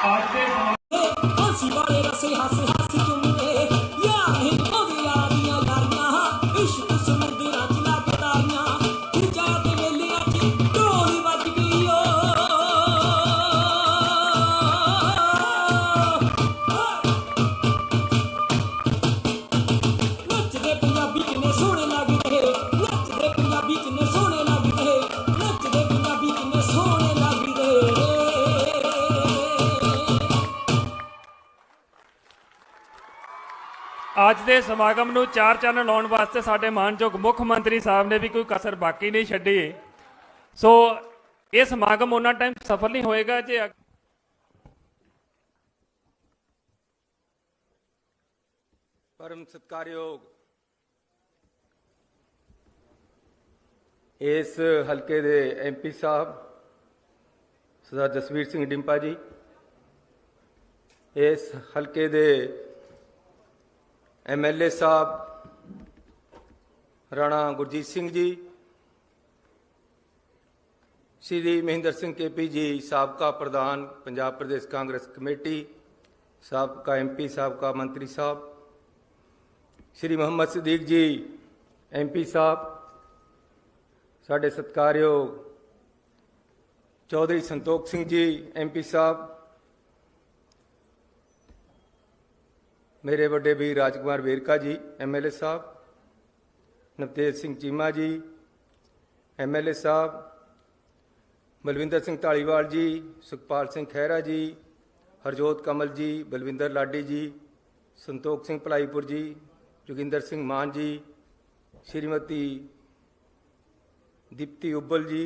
हंसी वाले रसे हंस हंस चुमने यार हिंदों दी यारियां यारियां इश्क समुद्र चला के तारियां खिंचा ते वेले अच ढोली बज गई ओ नचदे पंजाबी किन्ने सोहणे लगदे नचदे पंजाबी किन्ने सोहणे लगदे नचदे पंजाबी किन्ने सोहणे लगदे। ਅੱਜ ਦੇ ਸਮਾਗਮ ਨੂੰ ਚਾਰ ਚੰਨ ਲਾਉਣ ਵਾਸਤੇ ਸਾਡੇ ਮਾਨਯੋਗ ਮੁੱਖ ਮੰਤਰੀ ਸਾਹਿਬ ਨੇ ਵੀ ਕੋਈ ਕਸਰ ਬਾਕੀ ਨਹੀਂ ਛੱਡੀ। ਸੋ ਇਹ ਸਮਾਗਮ ਉਹਨਾਂ ਟਾਈਮ ਸਫਲ ਨਹੀਂ ਹੋਏਗਾ ਜੇ परम सत्कारयोग इस हल्के दे MP साहब सरदार जसवीर सिंह डिंपा जी, इस हल्के दे MLA साहब राणा गुरजीत सिंह जी, श्री महेंद्र सिंह KP जी साबका प्रधान पंजाब प्रदेश कांग्रेस कमेटी, साबका MP साबका मंत्री साहब, श्री मोहम्मद सदीक जी MP साहब, साढ़े सत्कारयोग चौधरी संतोख सिंह जी MP साहब, मेरे बड़े भी राजकुमार वेरका जी MLA साहब, नवतेज सिंह चीमा जी MLA साहब, बलविंदर सिंह धालीवाल जी, सुखपाल सिंह खैरा जी, हरजोत कमल जी, बलविंदर लाडी जी, संतोख सिंह भलाईपुर जी, जोगिंदर सिंह मान जी, श्रीमती दीप्ति उब्बल जी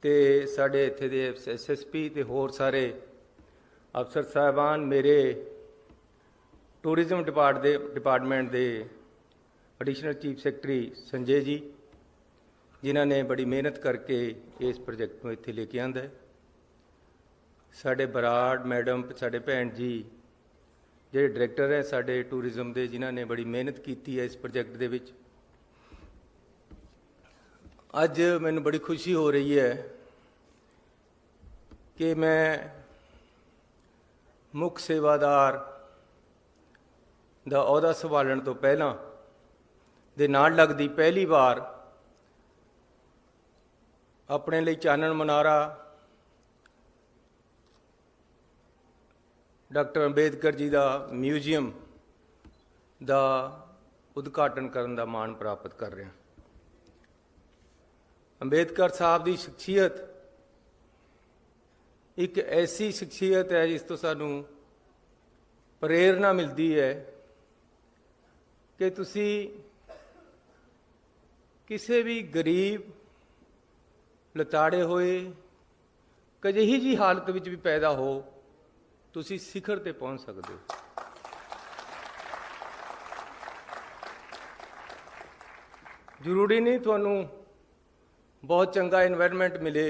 ते साढ़े इत्थे दे SSP ते होर सारे अफसर साहबान, मेरे टूरिज्म डिपार्टमेंट दे additional chief secretary Sanjay ji, जिन्हों ने बड़ी मेहनत करके इस प्रोजेक्ट में इत्थे लेके आंदा है, साढ़े बराड़ मैडम, साढ़े भैन जी ਜਿਹੜੇ डायरैक्टर है साढ़े टूरिज्म के, जिन्होंने बड़ी मेहनत की है इस प्रोजेक्ट के विच। अज मैनूं बड़ी खुशी हो रही है कि मैं मुख सेवादार दा अहुदा संभालण तो पहलां दे नाल लगदी पहली बार अपने लिए चानण मुनारा डॉक्टर अंबेडकर जी का म्यूजियम का उद्घाटन करने का माण प्राप्त कर रहे हैं। अंबेडकर साहब की शख्सियत एक ऐसी शख्सियत है जिस तो सानू प्रेरणा मिलती है कि तुसी किसी भी गरीब लताड़े होए कजिही जी हालत में भी पैदा हो, तुसी शिखर ते पहुंच सकते हो। जरूरी नहीं तुहानू बहुत चंगा इन्वायरमेंट मिले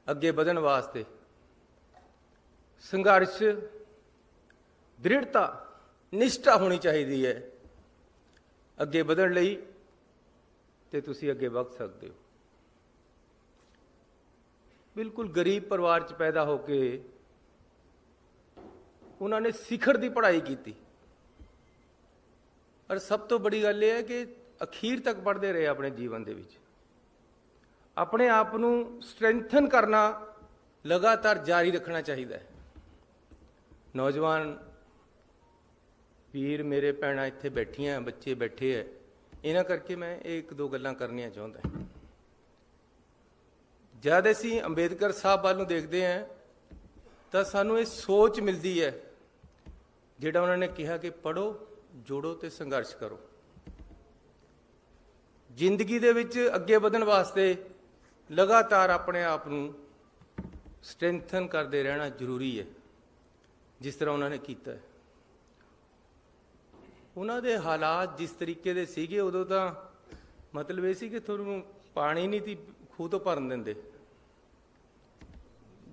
अगे बढ़न वास्ते, संघर्ष दृढ़ता निष्ठा होनी चाहिए है अगे बढ़न लई, ते तुसी अगे बढ़ सकते हो। बिल्कुल गरीब परिवार च पैदा होके उन्होंने शिखर की पढ़ाई की, और सब तो बड़ी गल यह है कि अखीर तक पढ़ते रहे अपने जीवन के विच। अपने आप को स्ट्रेंथन करना लगातार जारी रखना चाहिए है। नौजवान वीर मेरे भैन इत्थे बैठियां, बच्चे बैठे है, इन्हां करके मैं एक दो गल्लां करनियां चाहुंदा। जद असीं अंबेडकर साहब वाल नूं देखते हैं तो सानू ये सोच मिलती है जिहड़ा उन्होंने कहा कि पढ़ो, जोड़ो ते संघर्ष करो। जिंदगी दे विच अगे बढ़न वास्ते लगातार अपने आप को स्ट्रेंथन करते रहना जरूरी है, जिस तरह उन्होंने किया है। उन्होंने हालात जिस तरीके दे सीगे उदों तां मतलब ये सी कि तुहानूं पानी नहीं थी खूह तो भरन दिंदे,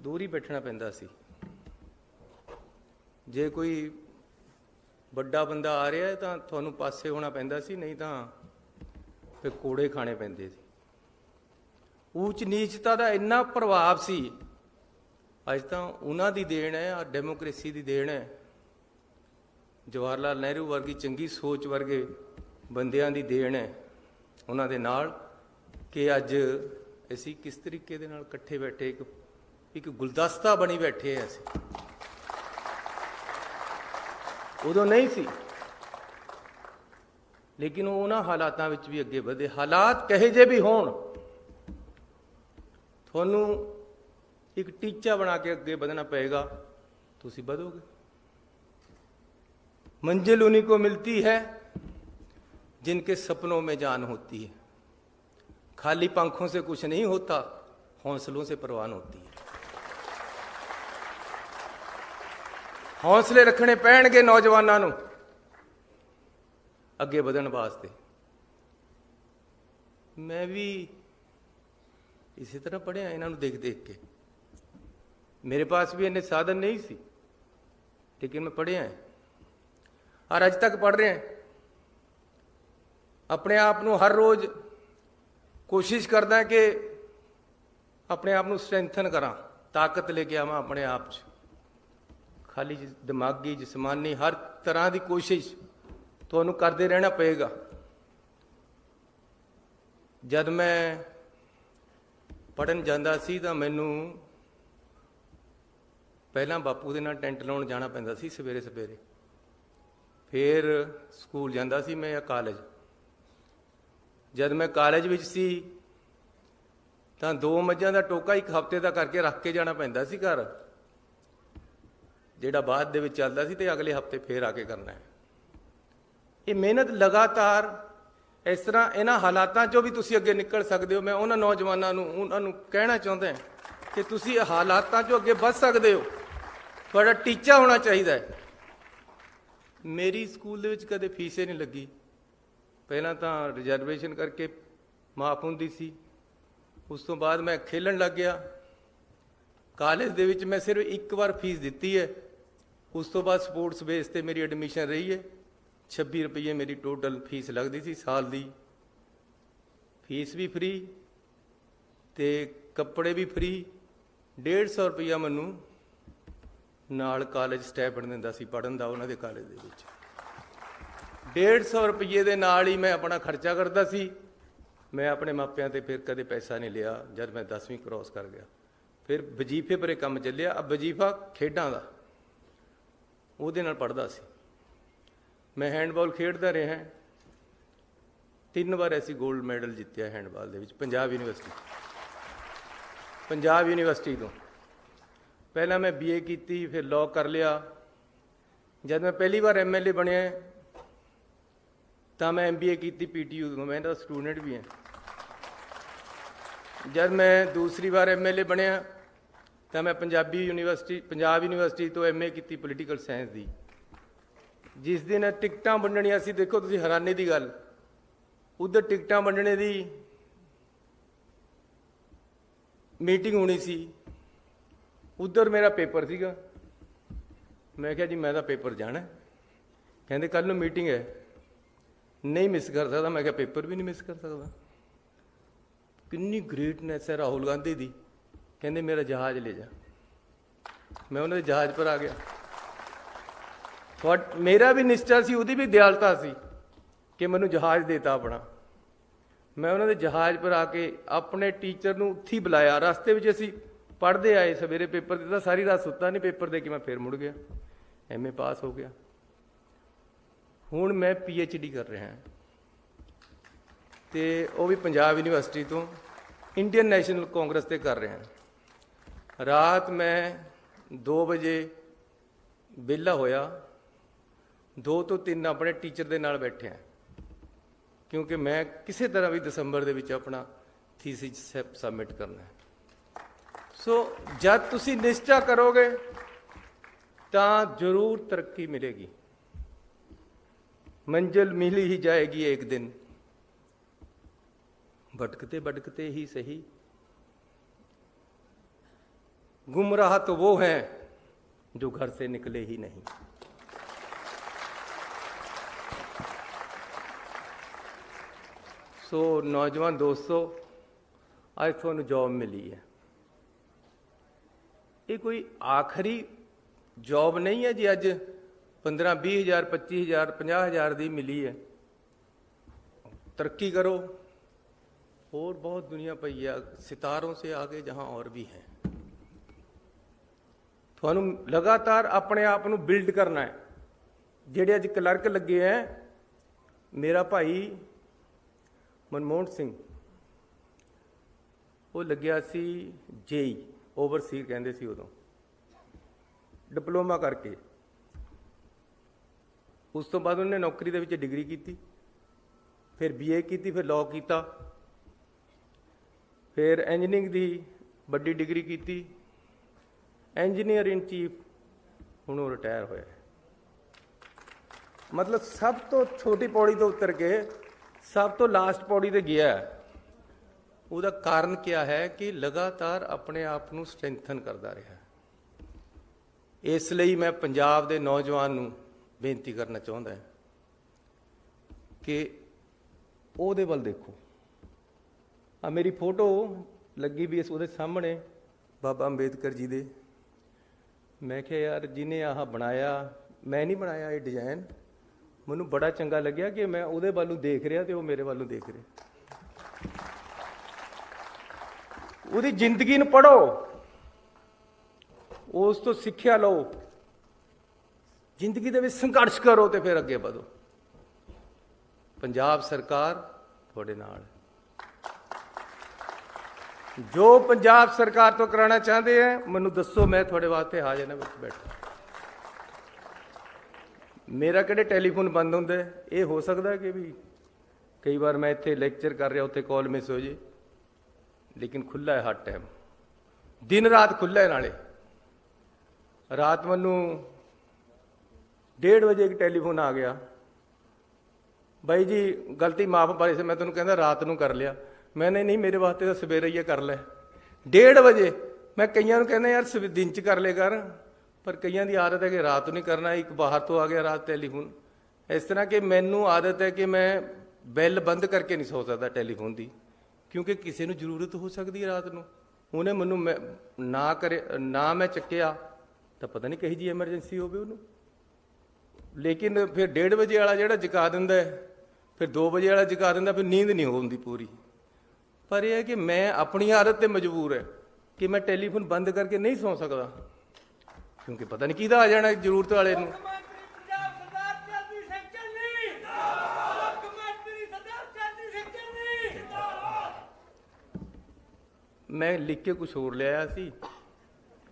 दूर ही बैठना पैंदा सी। जे कोई बड़ा बंदा आ रहा है तो तुहानूं पासे होना पैंदा सी, नहीं तो फिर कोड़े खाने पैंदे सी। ऊच नीचता का इन्ना प्रभाव सी ਅੱਜ ਤਾਂ ਉਹਨਾਂ ਦੀ ਦੇਣ ਹੈ, ਆ ਡੈਮੋਕ੍ਰੇਸੀ ਦੀ ਦੇਣ ਹੈ, ਜਵਾਹਰ ਲਾਲ ਨਹਿਰੂ ਵਰਗੀ ਚੰਗੀ ਸੋਚ ਵਰਗੇ ਬੰਦਿਆਂ ਦੀ ਦੇਣ ਹੈ ਉਹਨਾਂ ਦੇ ਨਾਲ, ਕਿ ਅੱਜ ਅਸੀਂ ਕਿਸ ਤਰੀਕੇ ਦੇ ਨਾਲ ਇਕੱਠੇ ਬੈਠੇ ਇੱਕ ਗੁਲਦਸਤਾ ਬਣੀ ਬੈਠੇ ਹਾਂ। ਅਸੀਂ ਉਦੋਂ ਨਹੀਂ ਸੀ, ਲੇਕਿਨ ਉਹਨਾਂ ਹਾਲਾਤਾਂ ਵਿੱਚ ਵੀ ਅੱਗੇ ਵਧੇ। ਹਾਲਾਤ ਕਹੇ ਜੇ ਵੀ ਹੋਣ, ਤੁਹਾਨੂੰ ਇੱਕ ਟੀਚਾ ਬਣਾ ਕੇ ਅੱਗੇ ਵਧਣਾ ਪਏਗਾ, ਤੁਸੀਂ ਵਧੋਗੇ। मंजिल उन्हीं को मिलती है जिनके सपनों में जान होती है। खाली पंखों से कुछ नहीं होता, हौसलों से परवान होती है। हौसले रखने पैणगे नौजवानों नूं अगे बढ़न वास्ते। मैं भी इसी तरह पढ़िया इन्हां नूं देख देख के। मेरे पास भी इन्ने साधन नहीं सी, लेकिन मैं पढ़िया है और अज तक पढ़ रहे हैं। अपने आप को हर रोज कोशिश करदा कि अपने आप को स्ट्रेंथन करा, ताकत लेके आवा अपने आप च। खाली दिमागी जिस्मानी हर तरह की कोशिश तो करते रहना पेगा। जब मैं पढ़न जाता सी तो मैनू पहला बापू के नाल टेंट लाउण जाना पैंदा सी सवेरे सवेरे, फिर स्कूल जाता सी मैं या कॉलेज। जब मैं कॉलेज विच सी तो 2 मझां दा टोका एक हफ्ते का करके रख के जाना पैंदा सी घर, जिहड़ा बाद दे विच चलदा सी ते अगले हफ्ते फिर आके करना है। ये मेहनत लगातार इस तरह इन्हां हालातां चों भी तुसीं अगे निकल सकदे हो। मैं उन्हां नौजवानां नूं उन्हां नूं कहना चाहुंदा कि तुसीं हालातां चों अगे वध सकदे हो, तुहाडा टीचा होना चाहिए है। मेरी स्कूल दे विच कदे फीस ही नहीं लगी, पहला तो रिजर्वेशन करके माफ होंदी सी, उस तो बाद मैं खेलन लग गया। कॉलेज दे विच मैं सिर्फ एक बार फीस दिती है, उस तो बाद स्पोर्ट्स बेस ते मेरी एडमिशन रही है। 26 रुपये मेरी टोटल फीस लगती सी साल दी, फीस भी फ्री ते कपड़े भी फ्री। 150 रुपया मैनू नाल कॉलेज स्टैपन दिंदा सी पढ़न दा उन्हां दे कॉलेज दे विच। 150 रुपये दे नाल ही मैं अपना खर्चा करता सी। मैं अपने मापियां ते फिर कदे पैसा नहीं लिया। जब मैं 10वीं क्रॉस कर गया फिर वजीफे परे काम चलिया। अब वजीफा खेडां दा उहदे नाल पढ़दा सी। मैं हैंडबॉल खेडदा रहा, 3 बार ऐसी गोल्ड मैडल जितया हैंडबॉल दे विच पंजाब यूनिवर्सिटी तो। पहला मैं BA की, फिर लॉ कर लिया। जब मैं पहली बार MLA बनया तो मैं MBA की PTU तो, मैं तो स्टूडेंट भी हैं। जब मैं दूसरी बार MLA बनया तो मैं पंजाब यूनिवर्सिटी तो MA की पोलीटिकल साइंस दी। जिस दिन टिकटां वंडणियां सी, देखो तुसीं हैरानी की गल, उधर टिकटां वंडने की मीटिंग होनी सी, उधर मेरा पेपर सीगा। मैं क्या जी मैं तो पेपर जाना, कहते कल नूं मीटिंग है, नहीं मिस कर सकता। मैं क्या पेपर भी नहीं मिस कर सकता। कितनी ग्रेटनेस है राहुल गांधी दी। कहते मेरा जहाज ले जा, मैं उन्होंने जहाज पर आ गया। बट मेरा भी निष्ठा सी, उहदी भी दयालता सी कि मैनू जहाज देता अपना। मैं उन्होंने जहाज पर आके अपने टीचर नूं उत्थे ही बुलाया। रस्ते में असीं पढ़ते आए, सवेरे पेपर दिता, सारी रात सुता नहीं, पेपर दे के मैं फिर मुड़ गया, MA पास हो गया। हुण मैं PhD कर रहा हैं ते वो भी पंजाब यूनिवर्सिटी तो इंडियन नैशनल कांग्रेस ते कर रहे हैं। रात मैं 2 बजे विहला होया, 2 तो 3 अपने टीचर के नाल बैठे हैं, क्योंकि मैं किसी तरह भी दिसंबर दे विच अपना थीसिस सबमिट करना है। सो जब तुसी निश्चा करोगे तो जरूर तरक्की मिलेगी, मंजिल मिल ही जाएगी एक दिन। भटकते भटकते ही सही, गुमराह तो वो हैं जो घर से निकले ही नहीं। सो नौजवान दोस्तों, आज तुहानूं जॉब मिली है, ਇਹ ਕੋਈ ਆਖਰੀ ਜੌਬ ਨਹੀਂ ਹੈ ਜੀ ਅੱਜ 15-20,000 25,000 50,000 ਦੀ ਮਿਲੀ ਹੈ। तरक्की करो, और बहुत दुनिया पई है सितारों से आगे जहां और भी है। थानू लगातार अपने आप ਨੂੰ बिल्ड करना है। ਜਿਹੜੇ ਅੱਜ ਕਲਰਕ ਲੱਗੇ ਹੈ, मेरा भाई मनमोहन सिंह ਉਹ ਲੱਗਿਆ ਸੀ जेई ओवरसीर ਕਹਿੰਦੇ ਸੀ ਉਦੋਂ, डिप्लोमा करके। ਉਸ ਤੋਂ ਬਾਅਦ ਉਹਨੇ ਨੌਕਰੀ ਦੇ ਵਿੱਚ ਡਿਗਰੀ ਕੀਤੀ, फिर BA की, फिर लॉ किया, फिर इंजीनियरिंग की बड़ी डिग्री की, इंजीनियर इन चीफ हुण रिटायर होया। मतलब सब तो छोटी पौड़ी तो उतर के सब तो लास्ट पौड़ी ते गया है। उसका कारण क्या है कि लगातार अपने आप नूं स्ट्रेंथन करता रहा। इसलिए मैं पंजाब के नौजवान नूं बेनती करना चाहता कि ਉਹਦੇ ਵੱਲ ਦੇਖੋ। ਆ ਮੇਰੀ ਫੋਟੋ ਲੱਗੀ ਵੀ ਇਸ ਉਹਦੇ ਸਾਹਮਣੇ ਬਾਬਾ ਅੰਬੇਦਕਰ ਜੀ ਦੇ। ਮੈਂ ਕਿਹਾ ਯਾਰ ਜਿਹਨੇ ਆਹ ਬਣਾਇਆ, ਮੈਂ ਨਹੀਂ ਬਣਾਇਆ ਇਹ ਡਿਜ਼ਾਈਨ, ਮੈਨੂੰ ਬੜਾ ਚੰਗਾ ਲੱਗਿਆ ਕਿ ਮੈਂ ਉਹਦੇ ਵੱਲ ਨੂੰ ਦੇਖ ਰਿਹਾ ਤੇ ਉਹ ਮੇਰੇ ਵੱਲ ਨੂੰ ਦੇਖ ਰਿਹਾ। ਉਹਦੀ ਜ਼ਿੰਦਗੀ ਨੂੰ ਪੜ੍ਹੋ, ਉਸ ਤੋਂ ਸਿੱਖਿਆ ਲਓ, ਜ਼ਿੰਦਗੀ ਦੇ ਵਿੱਚ ਸੰਘਰਸ਼ ਕਰੋ ਤੇ ਫਿਰ ਅੱਗੇ ਵਧੋ। पंजाब सरकार थोड़े नाल, जो पंजाब सरकार तो कराना चाहते हैं मैनू दसो, मैं थोड़े वास्ते हाजिर ना बैठा। मेरा किहड़े टैलीफोन बंद होंगे? ये हो सकता है कि भी कई बार मैं इत्थे लैक्चर कर रहा, उत्थे कॉल मिस हो जाए, लेकिन खुला है हर टाइम, दिन रात खुला है। नाले रात मैनू 1:30 बजे एक टैलीफोन आ गया, ਬਾਈ ਜੀ ਗਲਤੀ ਮਾਫ ਪਾਈ ਸੀ, ਮੈਂ ਤੈਨੂੰ ਕਹਿੰਦਾ ਰਾਤ ਨੂੰ ਕਰ ਲਿਆ। ਮੈਨੇ ਨਹੀਂ, ਮੇਰੇ ਵਾਸਤੇ ਤਾਂ ਸਵੇਰੇ ਹੀ ਕਰ ਲੈ 1:30 ਵਜੇ। ਮੈਂ ਕਈਆਂ ਨੂੰ ਕਹਿੰਦਾ ਯਾਰ ਦਿਨ 'ਚ ਕਰ ਲੈ ਕਰ, ਪਰ ਕਈਆਂ ਦੀ ਆਦਤ ਹੈ ਕਿ ਰਾਤ ਨੂੰ ਹੀ ਕਰਨਾ। ਇੱਕ ਬਾਹਰ ਤੋਂ ਆ ਗਿਆ ਰਾਤ ਟੈਲੀਫੋਨ, ਇਸ ਤਰ੍ਹਾਂ ਕਿ ਮੈਨੂੰ ਆਦਤ ਹੈ ਕਿ ਮੈਂ ਬੈਲ ਬੰਦ ਕਰਕੇ ਨਹੀਂ ਸੌ ਸਕਦਾ ਟੈਲੀਫੋਨ ਦੀ, ਕਿਉਂਕਿ ਕਿਸੇ ਨੂੰ ਜ਼ਰੂਰਤ ਹੋ ਸਕਦੀ ਹੈ ਰਾਤ ਨੂੰ। ਉਹਨੇ ਮੈਨੂੰ ਨਾ ਮੈਂ ਚੱਕਿਆ ਤਾਂ ਪਤਾ ਨਹੀਂ ਕਹੀ ਜੀ ਐਮਰਜੈਂਸੀ ਹੋਵੇ ਉਹਨੂੰ। ਲੇਕਿਨ ਫਿਰ 1:30 ਵਜੇ ਵਾਲਾ ਜਿਹੜਾ ਜਗਾ ਦਿੰਦਾ ਹੈ, फिर 2 बजे वाला जगा देंदा, फिर नींद नहीं होती पूरी। पर यह है कि मैं अपनी आदत से मजबूर है कि मैं टैलीफोन बंद करके नहीं सौ सकता, क्योंकि पता नहीं किहदा आ जाना जरूरत वाले नूं। मैं लिख के कुछ होर लिया सी,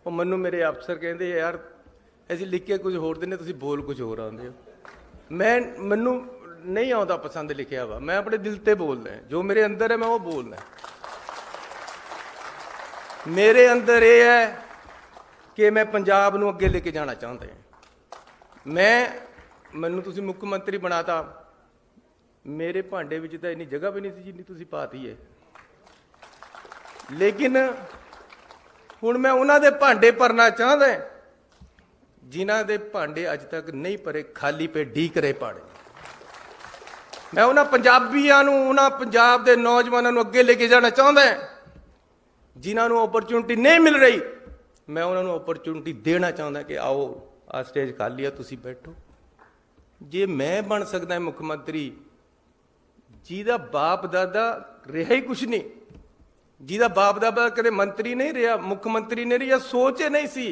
और मैनू मेरे अफसर कहते यार असीं लिख के कुछ होर दिंदे, तुसीं बोल कुछ होर आउंदे हो। मैनू नहीं आता पसंद लिखिया वा, मैं अपने दिल से बोलना है, जो मेरे अंदर है मैं वो बोलना है। मेरे अंदर ये है कि मैं पंजाब नूं अगे लेके जाना चाहता है। मैनू तुसीं मुख मंत्री बनाता, मेरे भांडे विच तां इन्नी जगह भी नहीं सी जिन्नी तुसीं पाती है, लेकिन हुण मैं उन्हां दे भांडे भरना चाहता जिन्हां दे भांडे अज तक नहीं भरे, खाली पे ढीक रहे पाड़े। मैं उन्हां पंजाबियां नूं, उन्हां पंजाब दे नौजवानों नूं अगे लेके जाना चाहता है जिन्हां नूं अपॉर्चुनिटी नहीं मिल रही। मैं उन्हां नूं अपॉर्चुनिटी देना चाहता कि आओ आ स्टेज खाली है, तुसीं बैठो। जे मैं बन सकदा मुख मंत्री जिहदा बाप दादा रहा ही कुछ नहीं, जिहदा बाप दादा कदे मंत्री नहीं रहा, मुख मंत्री नहीं रहा, सोच ही नहीं सी,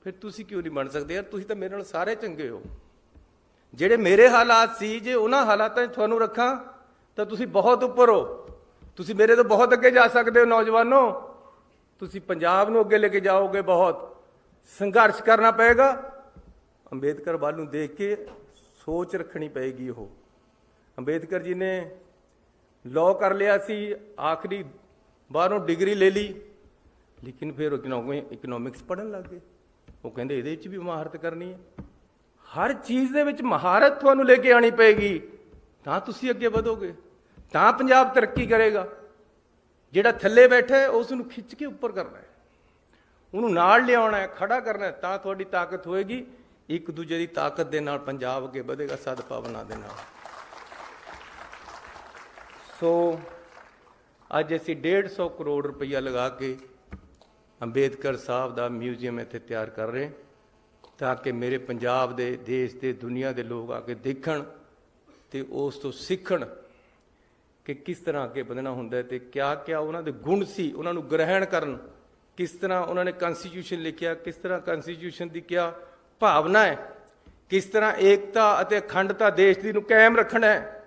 फिर तुसीं क्यों नहीं बन सकते? यार तुसीं तां मेरे नाल सारे चंगे हो। ਜਿਹੜੇ ਮੇਰੇ ਹਾਲਾਤ ਸੀ, ਜੇ ਉਹਨਾਂ ਹਾਲਾਤਾਂ 'ਚ ਤੁਹਾਨੂੰ ਰੱਖਾਂ ਤਾਂ ਤੁਸੀਂ ਬਹੁਤ ਉੱਪਰ ਹੋ, ਤੁਸੀਂ ਮੇਰੇ ਤੋਂ ਬਹੁਤ ਅੱਗੇ ਜਾ ਸਕਦੇ ਹੋ। ਨੌਜਵਾਨੋ, ਤੁਸੀਂ ਪੰਜਾਬ ਨੂੰ ਅੱਗੇ ਲੈ ਕੇ ਜਾਓਗੇ, ਬਹੁਤ ਸੰਘਰਸ਼ ਕਰਨਾ ਪਏਗਾ। ਅੰਬੇਦਕਰ ਵੱਲ ਨੂੰ ਦੇਖ ਕੇ ਸੋਚ ਰੱਖਣੀ ਪਏਗੀ। ਉਹ ਅੰਬੇਦਕਰ ਜੀ ਨੇ ਲਾਅ ਕਰ ਲਿਆ ਸੀ, ਆਖਰੀ ਬਾਹਰੋਂ ਡਿਗਰੀ ਲੈ ਲਈ, ਲੇਕਿਨ ਫਿਰ ਇਕਨੋਮਿਕਸ ਪੜ੍ਹਨ ਲੱਗ ਗਏ। ਉਹ ਕਹਿੰਦੇ ਇਹਦੇ ਵਿੱਚ ਵੀ ਮਹਾਰਤ ਕਰਨੀ ਹੈ। हर चीज़ दे विच महारत तुहानूं लेके आनी पेगी, तां तुसीं अगे वधोगे, तां पंजाब तरक्की करेगा। जिहड़ा थल्ले बैठा है उस नूं खिच के उपर करना है, उहनूं नाल लिआउणा है, खड़ा करना है, तां तुहाडी ताकत होएगी। एक दूजे की ताकत दे नाल पंजाब अगे वधेगा, सदभावना दे नाल। सो अज असीं 150 करोड़ रुपया लगा के ਅੰਬੇਦਕਰ ਸਾਹਿਬ ਦਾ ਮਿਊਜ਼ੀਅਮ ਇੱਥੇ ਤਿਆਰ ਕਰ ਰਹੇ ਤਾਂ ਕਿ ਮੇਰੇ ਪੰਜਾਬ ਦੇ ਦੇਸ਼ ਦੇ ਦੁਨੀਆ ਦੇ ਲੋਕ ਆ ਕੇ ਦੇਖਣ ਤੇ ਉਸ ਤੋਂ ਸਿੱਖਣ ਕਿ ਕਿਸ ਤਰ੍ਹਾਂ ਅੱਗੇ ਵਧਣਾ ਹੁੰਦਾ ਤੇ ਕਿਆ ਕਿਆ ਉਹਨਾਂ ਦੇ ਗੁਣ ਸੀ, ਉਹਨਾਂ ਨੂੰ ਗ੍ਰਹਿਣ ਕਰਨ। ਕਿਸ ਤਰ੍ਹਾਂ ਉਹਨਾਂ ਨੇ ਕਨਸਟੀਟਿਊਸ਼ਨ ਲਿਖਿਆ, ਕਿਸ ਤਰ੍ਹਾਂ ਕਨਸਟੀਟਿਊਸ਼ਨ ਦੀ ਕਿਆ ਭਾਵਨਾ ਹੈ, ਕਿਸ ਤਰ੍ਹਾਂ ਏਕਤਾ ਅਤੇ ਅਖੰਡਤਾ ਦੇਸ਼ ਦੀ ਨੂੰ ਕਾਇਮ ਰੱਖਣਾ ਹੈ,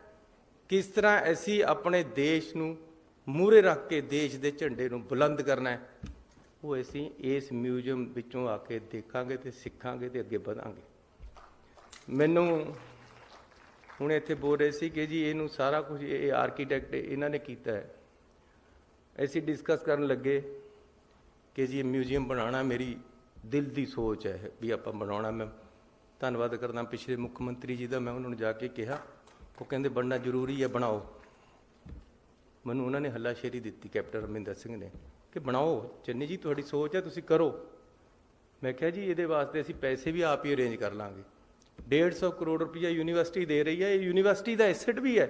ਕਿਸ ਤਰ੍ਹਾਂ ਅਸੀਂ ਆਪਣੇ ਦੇਸ਼ ਨੂੰ ਮੂਹਰੇ ਰੱਖ ਕੇ ਦੇਸ਼ ਦੇ ਝੰਡੇ ਨੂੰ ਬੁਲੰਦ ਕਰਨਾ ਹੈ, ਉਹ ਅਸੀਂ ਇਸ ਮਿਊਜ਼ੀਅਮ ਵਿੱਚੋਂ ਆ ਕੇ ਦੇਖਾਂਗੇ ਤੇ ਸਿੱਖਾਂਗੇ ਤੇ ਅੱਗੇ ਵਧਾਂਗੇ। ਮੈਨੂੰ ਹੁਣ ਇੱਥੇ ਬੋਲ ਰਹੇ ਸੀ ਕਿ ਜੀ ਇਹਨੂੰ ਸਾਰਾ ਕੁਝ ਇਹ ਆਰਕੀਟੈਕਟ ਇਹਨਾਂ ਨੇ ਕੀਤਾ ਹੈ। ਅਸੀਂ ਡਿਸਕਸ ਕਰਨ ਲੱਗੇ ਕਿ ਜੀ ਇਹ ਮਿਊਜ਼ੀਅਮ ਬਣਾਉਣਾ ਮੇਰੀ ਦਿਲ ਦੀ ਸੋਚ ਹੈ ਵੀ ਆਪਾਂ ਬਣਾਉਣਾ। ਮੈਂ ਧੰਨਵਾਦ ਕਰਦਾ ਪਿਛਲੇ ਮੁੱਖ ਮੰਤਰੀ ਜੀ ਦਾ, ਮੈਂ ਉਹਨਾਂ ਨੂੰ ਜਾ ਕੇ ਕਿਹਾ, ਉਹ ਕਹਿੰਦੇ ਬਣਨਾ ਜ਼ਰੂਰੀ ਹੈ, ਬਣਾਓ। ਮੈਨੂੰ ਉਹਨਾਂ ਨੇ ਹੱਲਾਸ਼ੇਰੀ ਦਿੱਤੀ ਕੈਪਟਨ ਅਮਰਿੰਦਰ ਸਿੰਘ ਨੇ ਕਿ ਬਣਾਓ ਚੰਨੀ ਜੀ, ਤੁਹਾਡੀ ਸੋਚ ਹੈ, ਤੁਸੀਂ ਕਰੋ। ਮੈਂ ਕਿਹਾ ਜੀ ਇਹਦੇ ਵਾਸਤੇ ਅਸੀਂ ਪੈਸੇ ਵੀ ਆਪ ਹੀ ਅਰੇਂਜ ਕਰ ਲਾਂਗੇ। 150 ਕਰੋੜ ਰੁਪਈਆ ਯੂਨੀਵਰਸਿਟੀ ਦੇ ਰਹੀ ਹੈ, ਇਹ ਯੂਨੀਵਰਸਿਟੀ ਦਾ ਐਸੈਟ ਵੀ ਹੈ।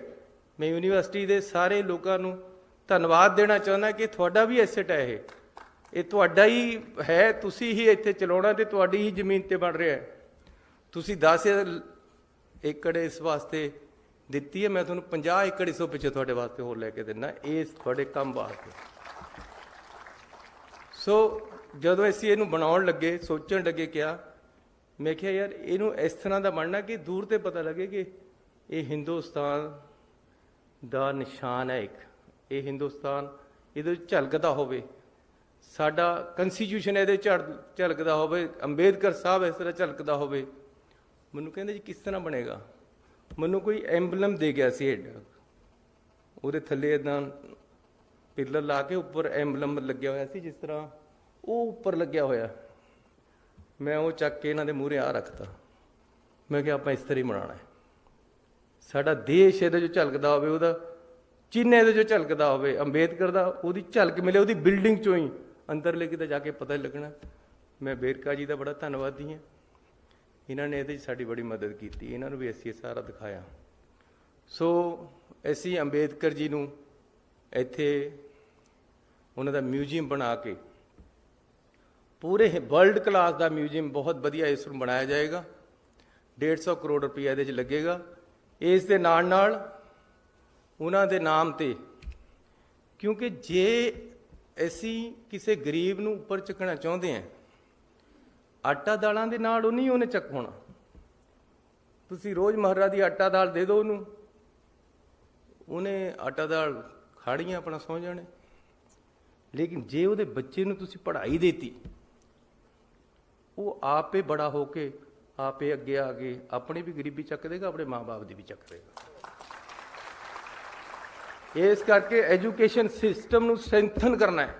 ਮੈਂ ਯੂਨੀਵਰਸਿਟੀ ਦੇ ਸਾਰੇ ਲੋਕਾਂ ਨੂੰ ਧੰਨਵਾਦ ਦੇਣਾ ਚਾਹੁੰਦਾ ਕਿ ਤੁਹਾਡਾ ਵੀ ਐਸੈਟ ਹੈ, ਇਹ ਤੁਹਾਡਾ ਹੀ ਹੈ, ਤੁਸੀਂ ਹੀ ਇੱਥੇ ਚਲਾਉਣਾ ਤੇ ਤੁਹਾਡੀ ਹੀ ਜ਼ਮੀਨ ਤੇ ਬਣ ਰਿਹਾ ਹੈ। ਤੁਸੀਂ 10 ਏਕੜ ਇਸ ਵਾਸਤੇ ਦਿੱਤੀ ਹੈ, ਮੈਂ ਤੁਹਾਨੂੰ 50 ਏਕੜ ਇਸ ਤੋਂ ਪਿੱਛੇ ਤੁਹਾਡੇ ਵਾਸਤੇ ਹੋਰ ਲੈ ਕੇ ਦਿੰਦਾ, ਇਸ ਤੁਹਾਡੇ ਕੰਮ ਵਾਸਤੇ। ਸੋ ਜਦੋਂ ਅਸੀਂ ਇਹਨੂੰ ਬਣਾਉਣ ਲੱਗੇ, ਸੋਚਣ ਲੱਗੇ, ਕਿਹਾ ਮੈਂ ਕਿਹਾ ਯਾਰ ਇਹਨੂੰ ਇਸ ਤਰ੍ਹਾਂ ਦਾ ਬਣਨਾ ਕਿ ਦੂਰ ਤੇ ਪਤਾ ਲੱਗੇ ਕਿ ਇਹ ਹਿੰਦੁਸਤਾਨ ਦਾ ਨਿਸ਼ਾਨ ਹੈ ਇੱਕ, ਇਹ ਹਿੰਦੁਸਤਾਨ ਇਹਦੇ ਝਲਕਦਾ ਹੋਵੇ, ਸਾਡਾ ਕਨਸਟੀਟਿਊਸ਼ਨ ਇਹਦੇ ਝਲਕਦਾ ਹੋਵੇ, ਅੰਬੇਦਕਰ ਸਾਹਿਬ ਇਸ ਤਰ੍ਹਾਂ ਝਲਕਦਾ ਹੋਵੇ। ਮੈਨੂੰ ਕਹਿੰਦੇ ਜੀ ਕਿਸ ਤਰ੍ਹਾਂ ਬਣੇਗਾ? ਮੈਨੂੰ ਕੋਈ ਐਂਬਲਮ ਦੇ ਗਿਆ ਸੀ ਐਡਾ, ਉਹਦੇ ਥੱਲੇ ਇੱਦਾਂ ਪਿੱਲਰ ਲਾ ਕੇ ਉੱਪਰ ਐਂਬਲਮ ਲੱਗਿਆ ਹੋਇਆ ਸੀ, ਜਿਸ ਤਰ੍ਹਾਂ ਉਹ ਉੱਪਰ ਲੱਗਿਆ ਹੋਇਆ। ਮੈਂ ਉਹ ਚੱਕ ਕੇ ਇਹਨਾਂ ਦੇ ਮੂਹਰੇ ਆ ਰੱਖਤਾ। ਮੈਂ ਕਿਹਾ ਆਪਾਂ ਇਸ ਤਰ੍ਹਾਂ ਹੀ ਬਣਾਉਣਾ ਹੈ, ਸਾਡਾ ਦੇਸ਼ ਇਹਦੇ 'ਚ ਝਲਕਦਾ ਹੋਵੇ, ਉਹਦਾ ਚਿੰਨ੍ਹ ਇਹਦੇ 'ਚ ਝਲਕਦਾ ਹੋਵੇ, ਅੰਬੇਦਕਰ ਦਾ ਉਹਦੀ ਝਲਕ ਮਿਲੇ ਉਹਦੀ ਬਿਲਡਿੰਗ 'ਚੋਂ ਹੀ, ਅੰਦਰਲੇ ਕਿਤੇ ਜਾ ਕੇ ਪਤਾ ਲੱਗਣਾ। ਮੈਂ ਵੇਰਕਾ ਜੀ ਦਾ ਬੜਾ ਧੰਨਵਾਦੀ ਹਾਂ, ਇਹਨਾਂ ਨੇ ਇਹਦੇ 'ਚ ਸਾਡੀ ਬੜੀ ਮਦਦ ਕੀਤੀ, ਇਹਨਾਂ ਨੂੰ ਵੀ ਅਸੀਂ ਇਹ ਸਾਰਾ ਦਿਖਾਇਆ। ਸੋ ਅਸੀਂ ਅੰਬੇਦਕਰ ਜੀ ਨੂੰ ਇੱਥੇ ਉਹਨਾਂ ਦਾ ਮਿਊਜ਼ੀਅਮ ਬਣਾ ਕੇ, ਪੂਰੇ ਵਰਲਡ ਕਲਾਸ ਦਾ ਮਿਊਜ਼ੀਅਮ ਬਹੁਤ ਵਧੀਆ ਇਸ ਨੂੰ ਬਣਾਇਆ ਜਾਏਗਾ। 150 ਕਰੋੜ ਰੁਪਈਆ ਇਹਦੇ 'ਚ ਲੱਗੇਗਾ। ਇਸ ਦੇ ਨਾਲ ਨਾਲ ਉਹਨਾਂ ਦੇ ਨਾਮ 'ਤੇ, ਕਿਉਂਕਿ ਜੇ ਅਸੀਂ ਕਿਸੇ ਗਰੀਬ ਨੂੰ ਉੱਪਰ ਚੱਕਣਾ ਚਾਹੁੰਦੇ ਹਾਂ, ਆਟਾ ਦਾਲਾਂ ਦੇ ਨਾਲ ਉਹ ਨਹੀਂ ਉਹਨੇ ਚੱਕ ਹੋਣਾ। ਤੁਸੀਂ ਰੋਜ਼ ਮਹਾਰਾ ਦੀ ਆਟਾ ਦਾਲ ਦੇ ਦਿਓ ਉਹਨੂੰ, ਉਹਨੇ ਆਟਾ ਦਾਲ ਖਾੜੀਆਂ ਆਪਣਾ ਸੌਂ ਜਾਣੇ। ਲੇਕਿਨ ਜੇ ਉਹਦੇ ਬੱਚੇ ਨੂੰ ਤੁਸੀਂ ਪੜ੍ਹਾਈ ਦੇਤੀ, ਉਹ ਆਪੇ ਬੜਾ ਹੋ ਕੇ ਆਪੇ ਅੱਗੇ ਆ ਕੇ ਆਪਣੀ ਵੀ ਗਰੀਬੀ ਚੱਕ ਦੇਗਾ, ਆਪਣੇ ਮਾਂ-ਬਾਪ ਦੀ ਵੀ ਚੱਕ ਦੇਗਾ। ਇਸ ਕਰਕੇ ਐਜੂਕੇਸ਼ਨ ਸਿਸਟਮ ਨੂੰ ਸਟਰੈਂਥਨ ਕਰਨਾ ਹੈ।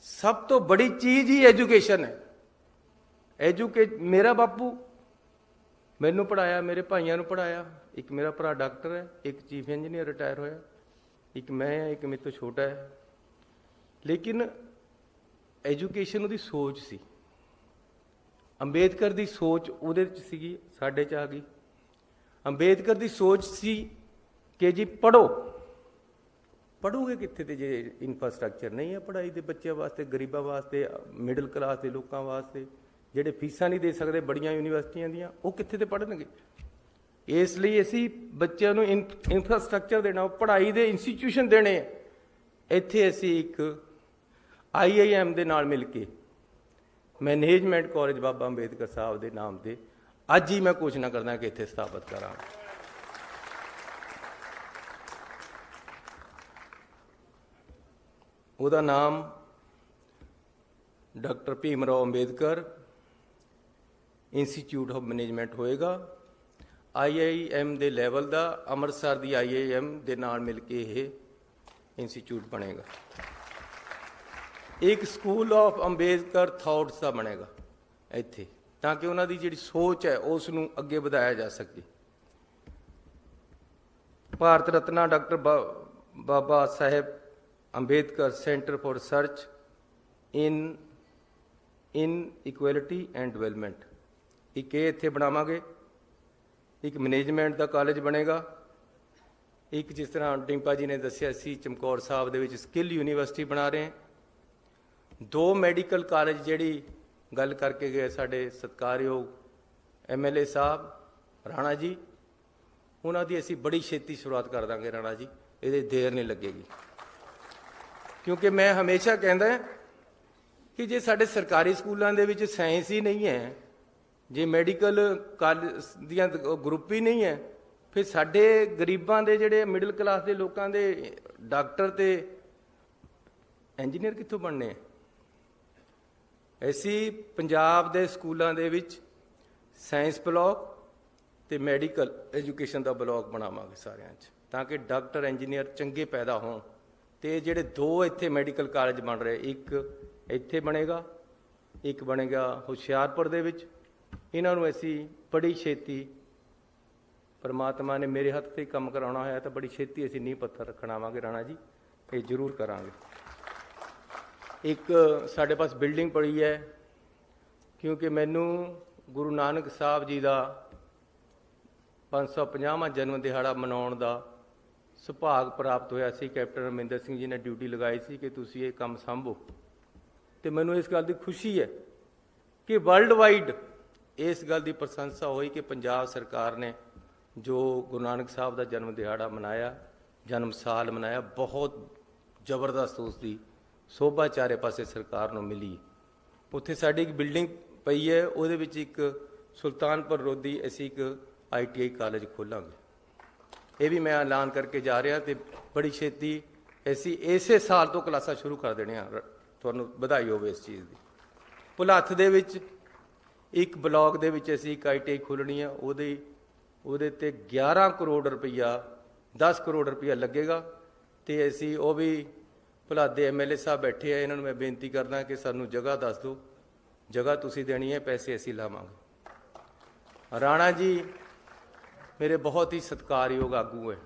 ਸਭ ਤੋਂ ਬੜੀ ਚੀਜ਼ ਹੀ ਐਜੂਕੇਸ਼ਨ ਹੈ। ਮੇਰਾ ਬਾਪੂ ਮੈਨੂੰ ਪੜ੍ਹਾਇਆ, ਮੇਰੇ ਭਾਈਆਂ ਨੂੰ ਪੜ੍ਹਾਇਆ। ਇੱਕ ਮੇਰਾ ਭਰਾ ਡਾਕਟਰ ਹੈ, ਇੱਕ ਚੀਫ ਇੰਜੀਨੀਅਰ ਰਿਟਾਇਰ ਹੋਇਆ, ਇੱਕ ਮੈਂ ਹਾਂ, ਇੱਕ ਮੇਰੇ ਤੋਂ ਛੋਟਾ ਹੈ। ਲੇਕਿਨ ਐਜੂਕੇਸ਼ਨ ਉਹਦੀ ਸੋਚ ਸੀ, ਅੰਬੇਦਕਰ ਦੀ ਸੋਚ ਉਹਦੇ 'ਚ ਸੀਗੀ, ਸਾਡੇ 'ਚ ਆ ਗਈ। ਅੰਬੇਦਕਰ ਦੀ ਸੋਚ ਸੀ ਕਿ ਜੀ ਪੜ੍ਹੋ। ਪੜ੍ਹੋਗੇ ਕਿੱਥੇ ਤੇ ਜੇ ਇਨਫਰਾਸਟਰਕਚਰ ਨਹੀਂ ਹੈ ਪੜ੍ਹਾਈ ਦੇ ਬੱਚਿਆਂ ਵਾਸਤੇ, ਗਰੀਬਾਂ ਵਾਸਤੇ, ਮਿਡਲ ਕਲਾਸ ਦੇ ਲੋਕਾਂ ਵਾਸਤੇ, ਜਿਹੜੇ ਫੀਸਾਂ ਨਹੀਂ ਦੇ ਸਕਦੇ ਬੜੀਆਂ ਯੂਨੀਵਰਸਿਟੀਆਂ ਦੀਆਂ, ਉਹ ਕਿੱਥੇ ਤੇ ਪੜ੍ਹਨਗੇ? ਇਸ ਲਈ ਅਸੀਂ ਬੱਚਿਆਂ ਨੂੰ ਇਨਫਰਾਸਟਰਕਚਰ ਦੇਣਾ, ਪੜ੍ਹਾਈ ਦੇ ਇੰਸਟੀਟਿਊਸ਼ਨ ਦੇਣੇ। ਇੱਥੇ ਅਸੀਂ ਇੱਕ IIM ਦੇ ਨਾਲ ਮਿਲ ਕੇ ਮੈਨੇਜਮੈਂਟ ਕਾਲਜ ਬਾਬਾ ਅੰਬੇਦਕਰ ਸਾਹਿਬ ਦੇ ਨਾਮ ਤੇ ਅੱਜ ਹੀ ਮੈਂ ਘੋਸ਼ਣਾ ਕਰਦਾ ਕਿ ਇੱਥੇ ਸਥਾਪਿਤ ਕਰਾਂ। ਉਹਦਾ ਨਾਮ doctor Bhim Rao Ambedkar institute of management ਹੋਏਗਾ। IIM ਦੇ ਲੈਵਲ ਦਾ, ਅੰਮ੍ਰਿਤਸਰ ਦੀ IIM ਦੇ ਨਾਲ ਮਿਲ ਕੇ ਇਹ ਇੰਸਟੀਚਿਊਟ ਬਣੇਗਾ। ਇੱਕ ਸਕੂਲ ਆਫ ਅੰਬੇਦਕਰ ਥਾਟਸ ਦਾ ਬਣੇਗਾ ਇੱਥੇ, ਤਾਂ ਕਿ ਉਹਨਾਂ ਦੀ ਜਿਹੜੀ ਸੋਚ ਹੈ ਉਸ ਨੂੰ ਅੱਗੇ ਵਧਾਇਆ ਜਾ ਸਕੇ। Bharat Ratna doctor Baba Sahib Ambedkar centre for research in equality and development, ਇੱਕ ਇਹ ਇੱਥੇ ਬਣਾਵਾਂਗੇ। ਇੱਕ ਮੈਨੇਜਮੈਂਟ ਦਾ ਕਾਲਜ ਬਣੇਗਾ। ਇੱਕ ਜਿਸ ਤਰ੍ਹਾਂ ਡਿੰਪਾ ਜੀ ਨੇ ਦੱਸਿਆ ਸੀ, ਚਮਕੌਰ ਸਾਹਿਬ ਦੇ ਵਿੱਚ ਸਕਿੱਲ ਯੂਨੀਵਰਸਿਟੀ ਬਣਾ ਰਹੇ ਹਾਂ। 2 ਮੈਡੀਕਲ ਕਾਲਜ ਜਿਹੜੀ ਗੱਲ ਕਰਕੇ ਗਏ ਸਾਡੇ ਸਤਿਕਾਰਯੋਗ ਐਮਐਲਏ ਸਾਹਿਬ ਰਾਣਾ ਜੀ, ਉਹਨਾਂ ਦੀ ਅਸੀਂ ਬੜੀ ਛੇਤੀ ਸ਼ੁਰੂਆਤ ਕਰ ਦਾਂਗੇ ਰਾਣਾ ਜੀ, ਇਹਦੇ ਦੇਰ ਨਹੀਂ ਲੱਗੇਗੀ। ਕਿਉਂਕਿ ਮੈਂ ਹਮੇਸ਼ਾ ਕਹਿੰਦਾ ਕਿ ਜੇ ਸਾਡੇ ਸਰਕਾਰੀ ਸਕੂਲਾਂ ਦੇ ਵਿੱਚ ਸਾਇੰਸ ਹੀ ਨਹੀਂ ਹੈ, ਜੇ ਮੈਡੀਕਲ ਕਾਲਜ ਦੀਆਂ ਗਰੁੱਪ ਹੀ ਨਹੀਂ ਹੈ, ਫਿਰ ਸਾਡੇ ਗਰੀਬਾਂ ਦੇ ਜਿਹੜੇ ਮਿਡਲ ਕਲਾਸ ਦੇ ਲੋਕਾਂ ਦੇ ਡਾਕਟਰ ਤੇ ਇੰਜੀਨੀਅਰ ਕਿੱਥੋਂ ਬਣਨੇ ਆ? ਅਸੀਂ ਪੰਜਾਬ ਦੇ ਸਕੂਲਾਂ ਦੇ ਵਿੱਚ ਸਾਇੰਸ ਬਲਾਕ ਤੇ ਮੈਡੀਕਲ ਐਜੂਕੇਸ਼ਨ ਦਾ ਬਲਾਕ ਬਣਾਵਾਂਗੇ ਸਾਰਿਆਂ 'ਚ, ਤਾਂ ਕਿ ਡਾਕਟਰ ਇੰਜੀਨੀਅਰ ਚੰਗੇ ਪੈਦਾ ਹੋਣ। ਤੇ ਜਿਹੜੇ 2 ਇੱਥੇ ਮੈਡੀਕਲ ਕਾਲਜ ਬਣ ਰਹੇ, ਇੱਕ ਇੱਥੇ ਬਣੇਗਾ, ਇੱਕ ਬਣੇਗਾ ਹੁਸ਼ਿਆਰਪੁਰ ਦੇ ਵਿੱਚ। ਇਹਨਾਂ ਨੂੰ ਅਸੀਂ ਬੜੀ ਛੇਤੀ, ਪਰਮਾਤਮਾ ਨੇ ਮੇਰੇ ਹੱਥ ਤੇ ਕੰਮ ਕਰਾਉਣਾ ਹੋਇਆ ਤਾਂ ਬੜੀ ਛੇਤੀ ਅਸੀਂ ਨੀਂਹ ਪੱਥਰ ਰੱਖਣਾਵਾਂਗੇ ਰਾਣਾ ਜੀ, ਇਹ ਜ਼ਰੂਰ ਕਰਾਂਗੇ। ਇੱਕ ਸਾਡੇ ਪਾਸ ਬਿਲਡਿੰਗ ਪੜੀ ਹੈ, ਕਿਉਂਕਿ ਮੈਨੂੰ ਗੁਰੂ ਨਾਨਕ ਸਾਹਿਬ ਜੀ ਦਾ 550ਵਾਂ ਜਨਮ ਦਿਹਾੜਾ ਮਨਾਉਣ ਦਾ ਸੁਭਾਗ ਪ੍ਰਾਪਤ ਹੋਇਆ ਸੀ। ਕੈਪਟਨ ਅਮਰਿੰਦਰ ਸਿੰਘ ਜੀ ਨੇ ਡਿਊਟੀ ਲਗਾਈ ਸੀ ਕਿ ਤੁਸੀਂ ਇਹ ਕੰਮ ਸੰਭੋ, ਤੇ ਮੈਨੂੰ ਇਸ ਗੱਲ ਦੀ ਖੁਸ਼ੀ ਹੈ ਕਿ ਵਰਲਡ ਵਾਈਡ ਇਸ ਗੱਲ ਦੀ ਪ੍ਰਸ਼ੰਸਾ ਹੋਈ ਕਿ ਪੰਜਾਬ ਸਰਕਾਰ ਨੇ ਜੋ ਗੁਰੂ ਨਾਨਕ ਸਾਹਿਬ ਦਾ ਜਨਮ ਦਿਹਾੜਾ ਮਨਾਇਆ, ਜਨਮ ਸਾਲ ਮਨਾਇਆ, ਬਹੁਤ ਜ਼ਬਰਦਸਤ ਉਸ ਦੀ ਸ਼ੋਭਾ ਚਾਰੇ ਪਾਸੇ ਸਰਕਾਰ ਨੂੰ ਮਿਲੀ। ਉੱਥੇ ਸਾਡੀ ਇੱਕ ਬਿਲਡਿੰਗ ਪਈ ਹੈ, ਉਹਦੇ ਵਿੱਚ ਇੱਕ ਸੁਲਤਾਨਪੁਰ ਲੋਧੀ ਅਸੀਂ ਇੱਕ ITI ਕਾਲਜ ਖੋਲਾਂਗੇ। ਇਹ ਵੀ ਮੈਂ ਐਲਾਨ ਕਰਕੇ ਜਾ ਰਿਹਾ, ਤੇ ਬੜੀ ਛੇਤੀ ਅਸੀਂ ਇਸੇ ਸਾਲ ਤੋਂ ਕਲਾਸਾਂ ਸ਼ੁਰੂ ਕਰ ਦੇਣੀਆਂ। ਤੁਹਾਨੂੰ ਵਧਾਈ ਹੋਵੇ ਇਸ ਚੀਜ਼ ਦੀ। ਭੁਲੱਥ ਦੇ ਵਿੱਚ ਇੱਕ ਬਲਾਕ ਦੇ ਵਿੱਚ ਅਸੀਂ ਇੱਕ ITI ਖੋਲ੍ਹਣੀ ਆ, ਉਹਦੇ ਤੇ 11 ਕਰੋੜ ਰੁਪਈਆ, 10 ਕਰੋੜ ਰੁਪਈਆ ਲੱਗੇਗਾ। ਤੇ ਅਸੀਂ ਉਹ ਵੀ, ਭੁਲੱਥ ਦੇ MLA ਸਾਹਿਬ ਬੈਠੇ ਆ, ਇਹਨਾਂ ਨੂੰ ਮੈਂ ਬੇਨਤੀ ਕਰਦਾ ਕਿ ਸਾਨੂੰ ਜਗ੍ਹਾ ਦੱਸ ਦਿਓ, ਜਗ੍ਹਾ ਤੁਸੀਂ ਦੇਣੀ ਹੈ, ਪੈਸੇ ਅਸੀਂ ਲਾਵਾਂਗੇ। ਰਾਣਾ ਜੀ ਮੇਰੇ ਬਹੁਤ ਹੀ ਸਤਿਕਾਰਯੋਗ ਆਗੂ ਹੈ,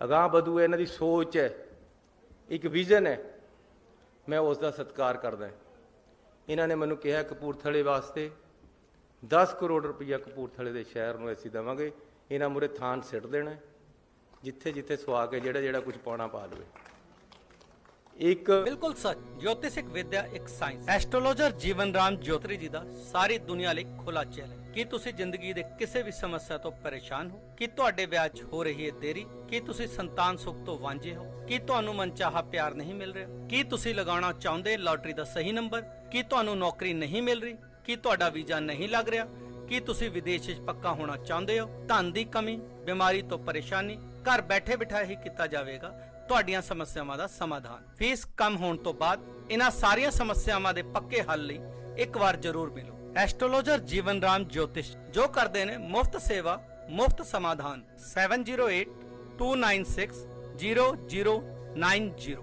ਅਗਾਂਹ ਵਧੂ ਹੈ, ਇਹਨਾਂ ਦੀ ਸੋਚ ਹੈ, ਇੱਕ ਵਿਜ਼ਨ ਹੈ, ਮੈਂ ਉਸ ਦਾ ਸਤਿਕਾਰ ਕਰਦਾ। ਇਹਨਾਂ ਨੇ ਮੈਨੂੰ ਕਿਹਾ ਕਪੂਰਥਲੇ ਵਾਸਤੇ 10 ਕਰੋੜ ਰੁਪਈਆ ਕਪੂਰਥਲੇ ਦੇ ਸ਼ਹਿਰ ਨੂੰ ਅਸੀਂ ਦੇਵਾਂਗੇ। ਇਹਨਾਂ ਮੂਹਰੇ ਥਾਨ ਸਿੱਟ ਦੇਣਾ, ਜਿੱਥੇ ਜਿੱਥੇ ਸੁਆ ਕੇ ਜਿਹੜਾ ਕੁਝ ਪਾਉਣਾ ਪਾ ਲਵੇ। ਇੱਕ ਬਿਲਕੁਲ ਸੱਚ, ज्योतिष एक विद्या एक ਸਾਇੰਸ। ਐਸਟ੍ਰੋਲੋਜਰ ਜੀਵਨ ਰਾਮ ਜੋਤਰੀ ਜੀ ਦਾ ਸਾਰੀ ਦੁਨੀਆ ਲਈ ਖੁੱਲਾ ਚੈਲੰਜ। ਕੀ ਤੁਸੀਂ ਜ਼ਿੰਦਗੀ ਦੇ ਕਿਸੇ ਵੀ ਸਮੱਸਿਆ ਤੋਂ ਪਰੇਸ਼ਾਨ ਹੋ? ਕੀ ਤੁਹਾਡੇ ਵਿਆਹ 'ਚ ਹੋ ਰਹੀ ਹੈ ਦੇਰੀ? ਕੀ ਤੁਸੀਂ ਸੰਤਾਨ ਸੁੱਖ ਤੋਂ ਵਾਂਝੇ ਹੋ? ਕੀ ਤੁਹਾਨੂੰ ਮਨਚਾਹਾ ਪਿਆਰ ਨਹੀਂ ਮਿਲ ਰਿਹਾ? ਕੀ ਤੁਸੀਂ ਲਗਾਉਣਾ ਚਾਹੁੰਦੇ ਲਾਟਰੀ ਦਾ ਸਹੀ ਨੰਬਰ? ਕੀ ਤੁਹਾਨੂੰ ਨੌਕਰੀ ਨਹੀਂ ਮਿਲ ਰਹੀ? ਕੀ ਤੁਹਾਡਾ ਵੀਜ਼ਾ ਨਹੀਂ ਲੱਗ ਰਿਹਾ? ਕੀ ਤੁਸੀਂ ਵਿਦੇਸ਼ 'ਚ ਪੱਕਾ ਹੋਣਾ ਚਾਹੁੰਦੇ ਹੋ? ਧਨ ਦੀ ਕਮੀ, ਬਿਮਾਰੀ ਤੋਂ ਪਰੇਸ਼ਾਨੀ, ਘਰ ਬੈਠੇ ਬਿਠਾਏ ਹੀ ਕੀਤਾ ਜਾਵੇਗਾ ਤੁਹਾਡੀਆਂ ਸਮੱਸਿਆਵਾਂ ਦਾ ਸਮਾਧਾਨ। ਫੀਸ ਕਮ ਹੋਣ ਤੋਂ ਬਾਅਦ ਇਹਨਾਂ ਸਾਰੀਆਂ ਸਮੱਸਿਆਵਾਂ ਦੇ ਪੱਕੇ ਹੱਲ ਲਈ ਇੱਕ ਵਾਰ ਜ਼ਰੂਰ ਮਿਲੋ ਐਸਟ੍ਰੋਲੋਜਰ ਜੀਵਨ ਰਾਮ ਜੋਤਿਸ਼, ਜੋ ਕਰਦੇ ਨੇ ਮੁਫਤ ਸੇਵਾ, ਮੁਫਤ ਸਮਾਧਾਨ। 7082960090